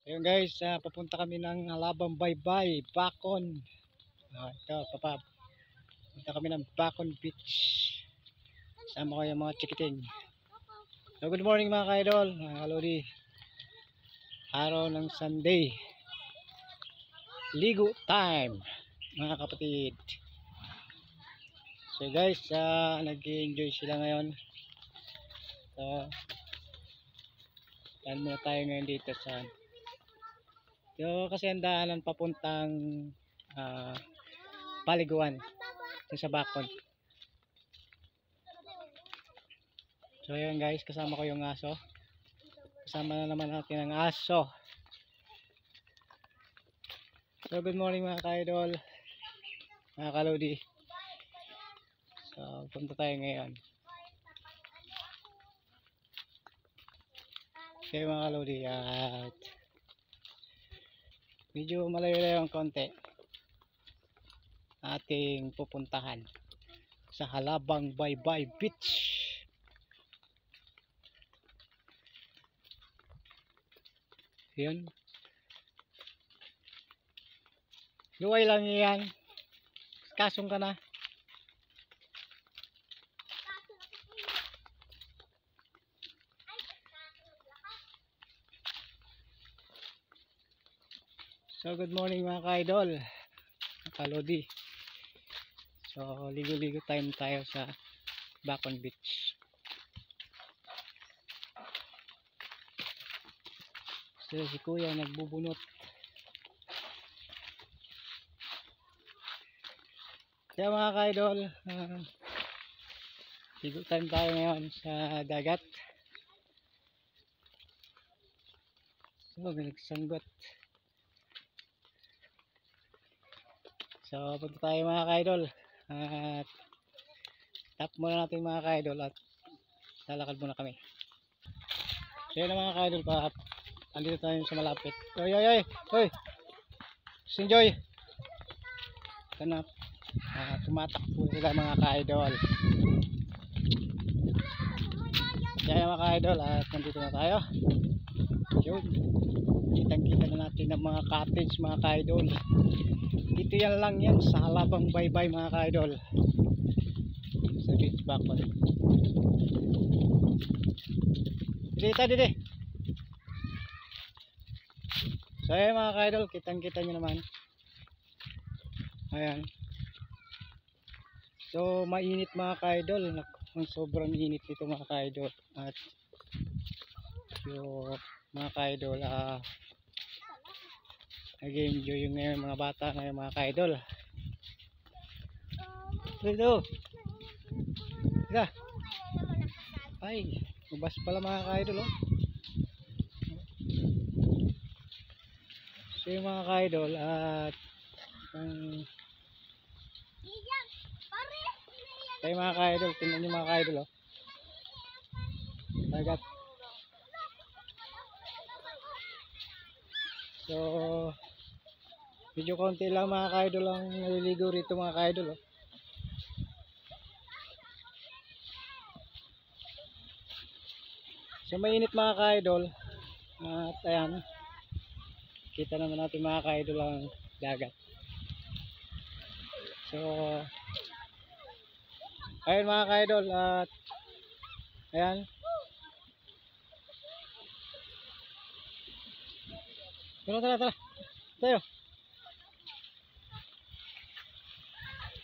Ayun guys, papunta kami ng Alabang Baybay, Bacon. Ito, papunta kami ng Bacon Beach. Sama ko yung mga chikiting. So good morning mga ka-idol, mga kalodi. Araw ng Sunday. Ligo time, mga kapatid. So guys, nag-enjoy sila ngayon. So, yan muna tayo ngayon dito sa kasi ang daanan papuntang paliguan sa Bacon. So yun guys, kasama ko yung aso. Kasama na naman natin ang aso. So good morning mga ka-idol, mga kalodi. So punta tayo ngayon. Okay mga kalodi, at medyo malayo-layo ang konti ating pupuntahan sa Alabang Baybay Beach. Yun, luway lang yan, kasong ka na. So good morning mga ka-idol, kalodi. So ligo-ligo time tayo sa Bacon Beach. So si kuya nagbubunot. Kaya mga ka-idol, ligo time tayo ngayon sa dagat. So nagsanggot. So punta tayo mga ka-idol, at tap muna natin mga ka-idol at lalakad muna kami. So yun mga ka-idol, andito tayo sa malapit. Oy, enjoy. Kanap, tumatakbo sila mga ka-idol. Kaya mga ka-idol, at nandito na tayo. Yun, kitang-kita na natin ng mga cottage mga ka-idol. Dito yan lang yan sa Alabang Baybay mga ka-idol, sa beach Bacon. Dito. So ayan mga ka-idol, kitang-kita nyo naman. Ayan. So mainit mga ka-idol, sobrang init dito mga ka-idol. At yung mga ka-idol, nag-enjoy yung ngayon mga bata ngayon mga ka-idol. Dito. Ay, ubas pala mga ka-idol, oh. So yung mga ka-idol, at tayo mga ka-idol, tingnan nyo mga ka-idol, oh. Dagat. So medyo konti lang mga ka-idol ang naliligo rito mga ka-idol, oh. So mainit mga ka-idol, at ayan, kita naman natin mga ka-idol ang dagat. So ayun mga ka-idol, at ayan, tara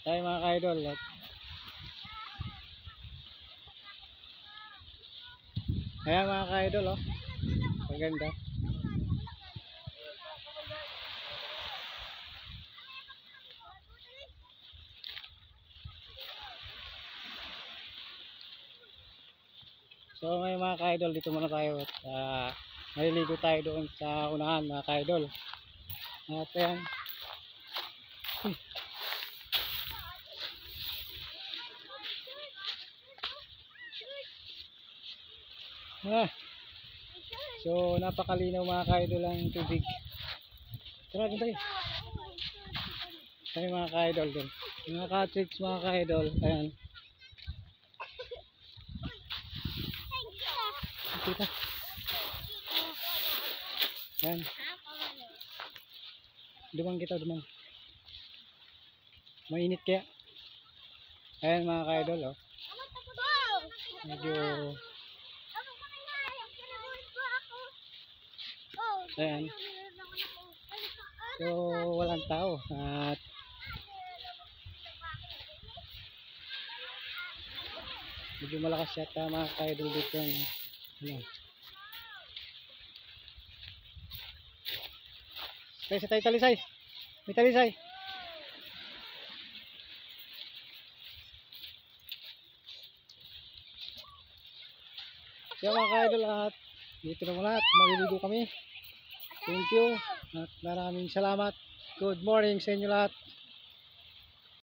tayo mga ka-idol, at ayan mga ka-idol, oh, maganda. So ngayon mga ka-idol, dito muna tayo at maliligo tayo doon sa unahan mga ka-idol. At ayan, so napakalinaw mga ka-idol ang tubig. Tara doon tayo mga ka-idol doon. Mga ka-tricks mga ka-idol, ayan. Kita. Yan. Dumang kita, dumang. Mainit kaya. Ayan mga ka-idol, oh. Medyo, ayan. So, walang tao. At, medyo malakas yata mga ka-idol dito yung, ano. Kaya sa tayo talisay. May talisay. Kaya mga ka-idol, at dito na muna at maliligo kami. Thank you at maraming salamat. Good morning sa inyo lahat.